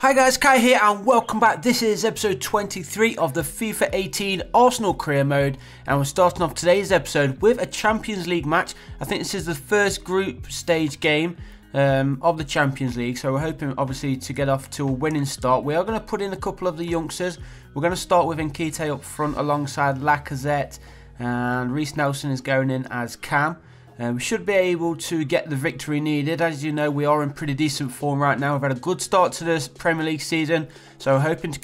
Hi guys, Kai here and welcome back. This is episode 23 of the FIFA 18 Arsenal career mode, and we're starting off today's episode with a Champions League match. I think this is the first group stage game of the Champions League, so we're hoping obviously to get off to a winning start. We are going to put in a couple of the youngsters. We're going to start with Nketiah up front alongside Lacazette, and Reiss Nelson is going in as Cam. We should be able to get the victory needed. As you know, we are in pretty decent form right now. We've had a good start to this Premier League season, so we're hoping to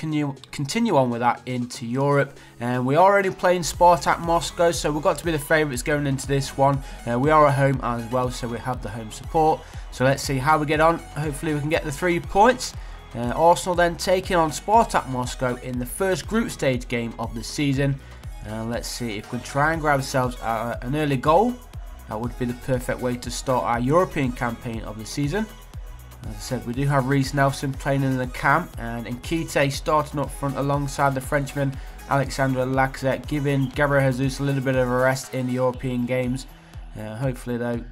continue on with that into Europe. And we are only playing Spartak Moscow, so we've got to be the favourites going into this one. We are at home as well, so we have the home support. So let's see how we get on. Hopefully we can get the 3 points. Arsenal then taking on Spartak Moscow in the first group stage game of the season. Let's see if we can try and grab ourselves an early goal. That would be the perfect way to start our European campaign of the season. As I said, we do have Reiss Nelson playing in the camp, and Nketiah starting up front alongside the Frenchman Alexandre Lacazette, giving Gabriel Jesus a little bit of a rest in the European games. Hopefully though,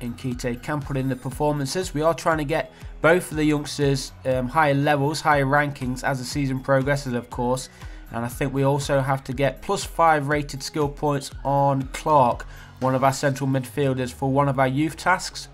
Nketiah can put in the performances. We are trying to get both of the youngsters higher levels, higher rankings as the season progresses, of course. And I think we also have to get +5 rated skill points on Clark, one of our central midfielders, for one of our youth tasks.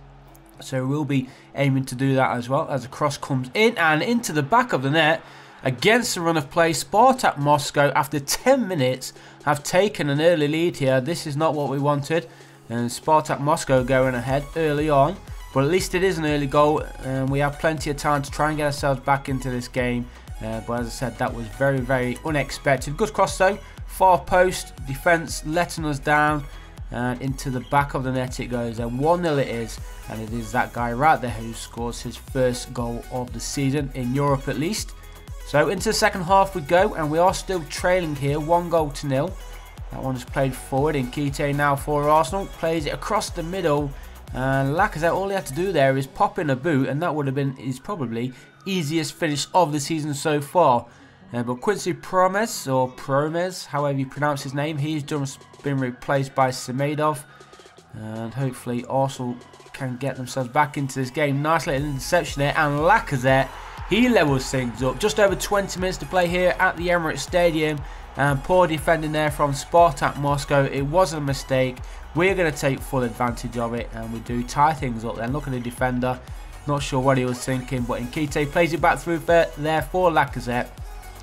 So we'll be aiming to do that as well, as the cross comes in and into the back of the net against the run of play. Spartak Moscow, after 10 minutes, have taken an early lead here. This is not what we wanted, and Spartak Moscow going ahead early on, but at least it is an early goal, and we have plenty of time to try and get ourselves back into this game. But as I said, that was very, very unexpected. Good cross though, far post, defence letting us down, and into the back of the net it goes, and 1-0 it is, and it is that guy right there who scores his first goal of the season, in Europe at least. So into the second half we go, and we are still trailing here, 1-0. That one is played forward. Nketiah now for Arsenal, plays it across the middle, and Lacazette, all he had to do there is pop in a boot, and that would have been his probably easiest finish of the season so far. But Quincy Promes, however you pronounce his name, he's just been replaced by Semedo, and hopefully Arsenal can get themselves back into this game. Nice little interception there, and Lacazette, he levels things up. Just over 20 minutes to play here at the Emirates Stadium, and poor defending there from Spartak Moscow. It was a mistake. We're going to take full advantage of it, and we do tie things up then. Look at the defender, not sure what he was thinking, but Nketiah plays it back through there for Lacazette.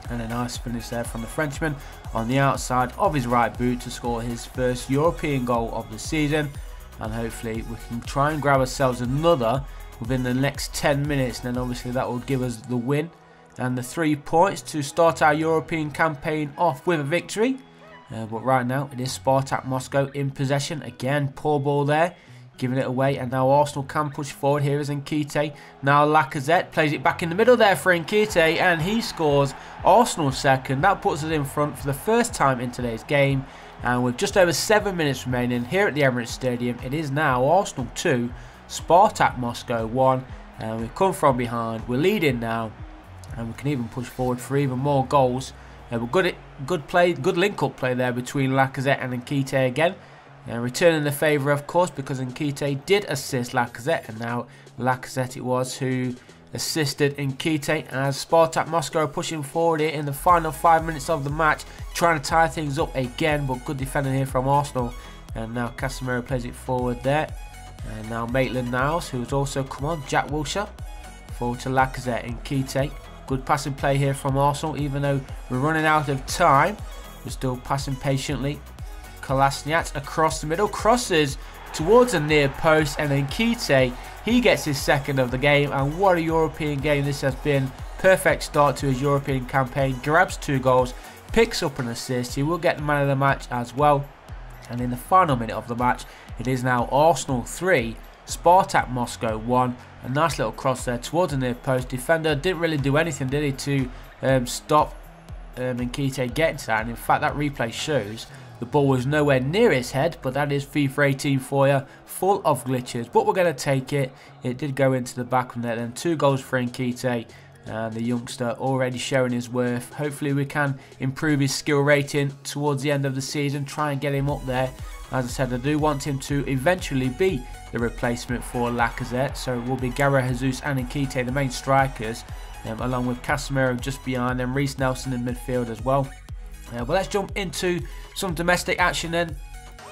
And a nice finish there from the Frenchman on the outside of his right boot to score his first European goal of the season. And hopefully we can try and grab ourselves another within the next 10 minutes. And then obviously that will give us the win and the 3 points to start our European campaign off with a victory. But right now it is Spartak Moscow in possession. Again, poor ball there, giving it away, and now Arsenal can push forward. Here is Nketiah. Now Lacazette plays it back in the middle there for Nketiah, and he scores Arsenal's second. That puts us in front for the first time in today's game, and with just over 7 minutes remaining here at the Emirates Stadium, it is now Arsenal 2, Spartak Moscow 1, and we've come from behind. We're leading now, and we can even push forward for even more goals. But good link-up play there between Lacazette and Nketiah again. Returning the favour, of course, because Nketiah did assist Lacazette, and now Lacazette it was who assisted Nketiah, as Spartak Moscow are pushing forward here in the final 5 minutes of the match, trying to tie things up again, but good defending here from Arsenal. And now Casemiro plays it forward there, and now Maitland-Niles, who has also come on, Jack Wilshere, forward to Lacazette. Nketiah, good passing play here from Arsenal, even though we're running out of time, we're still passing patiently. Kolasinac across the middle, crosses towards a near post, and then Nketiah, he gets his second of the game, and what a European game this has been. Perfect start to his European campaign, grabs 2 goals, picks up an assist. He will get the man of the match as well. And in the final minute of the match, it is now Arsenal 3, Spartak Moscow 1. A nice little cross there towards the near post. Defender didn't really do anything, did he, to stop Nketiah getting to that. And in fact, that replay shows the ball was nowhere near his head, but that is FIFA 18 for you, full of glitches. But we're going to take it. It did go into the back of the net. Then 2 goals for Nketiah, and the youngster already showing his worth. Hopefully we can improve his skill rating towards the end of the season, try and get him up there. As I said, I do want him to eventually be the replacement for Lacazette, so it will be Gabriel Jesus and Nketiah the main strikers. along with Casemiro just behind them, Reece Nelson in midfield as well. But let's jump into some domestic action then.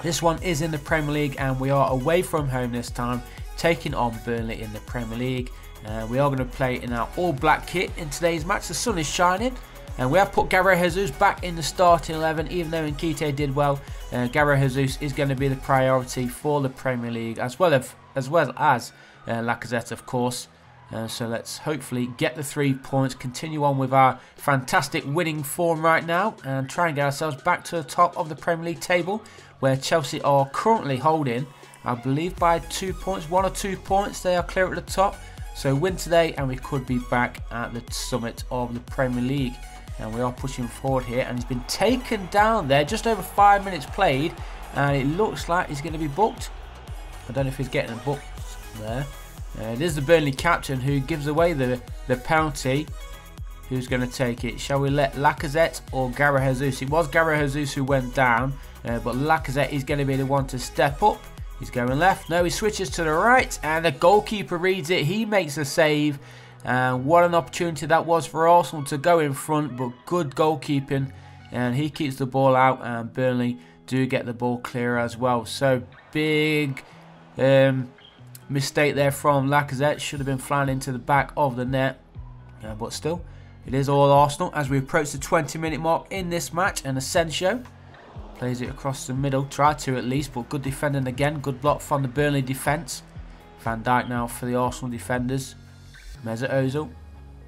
This one is in the Premier League, and we are away from home this time, taking on Burnley in the Premier League. We are going to play in our all-black kit in today's match. The sun is shining, and we have put Gabriel Jesus back in the starting 11, even though Nketiah did well. Gabriel Jesus is going to be the priority for the Premier League, as well as Lacazette, of course. So let's hopefully get the 3 points, continue on with our fantastic winning form right now, and try and get ourselves back to the top of the Premier League table, where Chelsea are currently holding, I believe, by 2 points, 1 or 2 points. They are clear at the top. So win today and we could be back at the summit of the Premier League. And we are pushing forward here, and he's been taken down there, just over 5 minutes played, and it looks like he's going to be booked. I don't know if he's getting booked there. It is the Burnley captain who gives away the penalty. Who's going to take it? Shall we let Lacazette or Gabriel Jesus? It was Gabriel Jesus who went down, but Lacazette is going to be the one to step up. He's going left. No, he switches to the right, and the goalkeeper reads it. He makes a save. What an opportunity that was for Arsenal to go in front, but good goalkeeping, and he keeps the ball out, and Burnley do get the ball clear as well. So big mistake there from Lacazette. Should have been flying into the back of the net, but still, it is all Arsenal as we approach the 20-minute mark in this match. And Asensio plays it across the middle, tried to at least, but good defending again. Good block from the Burnley defence. Van Dijk now for the Arsenal defenders. Mesut Ozil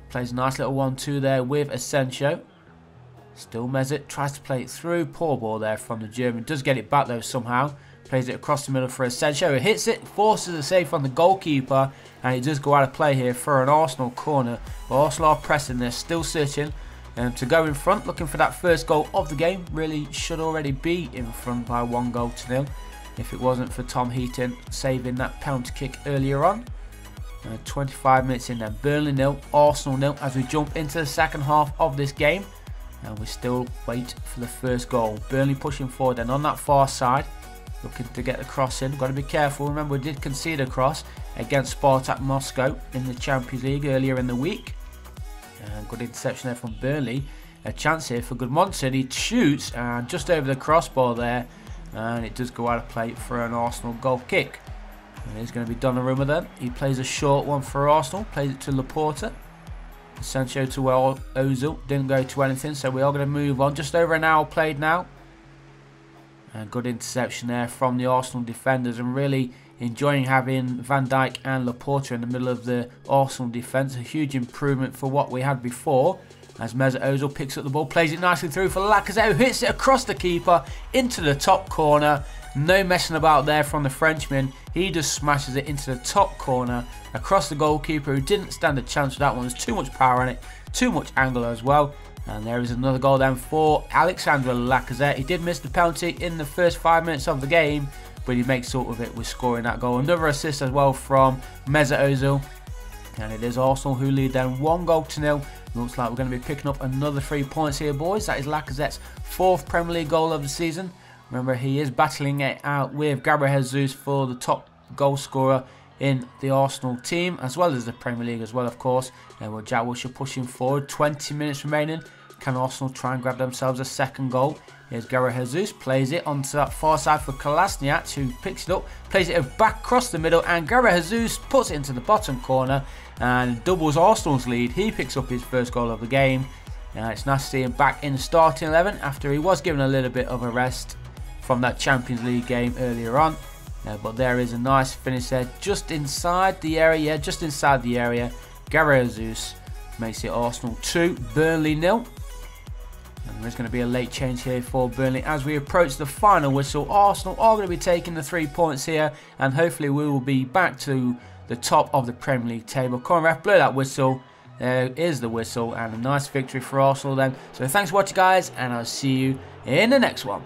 plays a nice little 1-2 there with Asensio. Still Mesut tries to play it through. Poor ball there from the German. Does get it back though somehow. Plays it across the middle for Asensio. He hits it, forces a save from the goalkeeper, and it does go out of play here for an Arsenal corner. But Arsenal are pressing. They're still searching to go in front, looking for that first goal of the game. Really should already be in front by 1-0 if it wasn't for Tom Heaton saving that penalty kick earlier on. 25 minutes in then. Burnley 0, Arsenal 0 as we jump into the second half of this game. And we still wait for the first goal. Burnley pushing forward then on that far side, looking to get the cross in. Got to be careful. Remember, we did concede a cross against Spartak Moscow in the Champions League earlier in the week. Good interception there from Burnley. A chance here for Goodmanson. He shoots and just over the crossbar there, and it does go out of play for an Arsenal goal kick. And it's going to be Donnarumma then. He plays a short one for Arsenal. Plays it to Laporta. Sancho to Ozil. Didn't go to anything, so we are going to move on. Just over an hour played now. And good interception there from the Arsenal defenders. And really enjoying having Van Dijk and Laporta in the middle of the Arsenal defence. A huge improvement for what we had before. As Mesut Ozil picks up the ball. Plays it nicely through for Lacazette, who hits it across the keeper into the top corner. No messing about there from the Frenchman. He just smashes it into the top corner across the goalkeeper, who didn't stand a chance for that one. There's too much power on it, too much angle as well. And there is another goal then for Alexandre Lacazette. He did miss the penalty in the first 5 minutes of the game, but he makes sort of it with scoring that goal. Another assist as well from Mesut Ozil. And it is Arsenal who lead then 1-0. Looks like we're going to be picking up another 3 points here, boys. That is Lacazette's 4th Premier League goal of the season. Remember, he is battling it out with Gabriel Jesus for the top goal scorer in the Arsenal team, as well as the Premier League as well, of course. And Jack Wilshere pushing forward. 20 minutes remaining. Can Arsenal try and grab themselves a second goal? Here's Gabriel Jesus, plays it onto that far side for Kolasinac, who picks it up, plays it back across the middle, and Gabriel Jesus puts it into the bottom corner and doubles Arsenal's lead. He picks up his first goal of the game. It's nice to see him back in the starting 11 after he was given a little bit of a rest from that Champions League game earlier on. But there is a nice finish there, just inside the area, Gabriel Jesus makes it Arsenal 2, Burnley 0. And there's going to be a late change here for Burnley as we approach the final whistle. Arsenal are going to be taking the 3 points here, and hopefully we will be back to the top of the Premier League table. Come on, ref, blow that whistle. There is the whistle, and a nice victory for Arsenal then. So thanks for watching, guys, and I'll see you in the next one.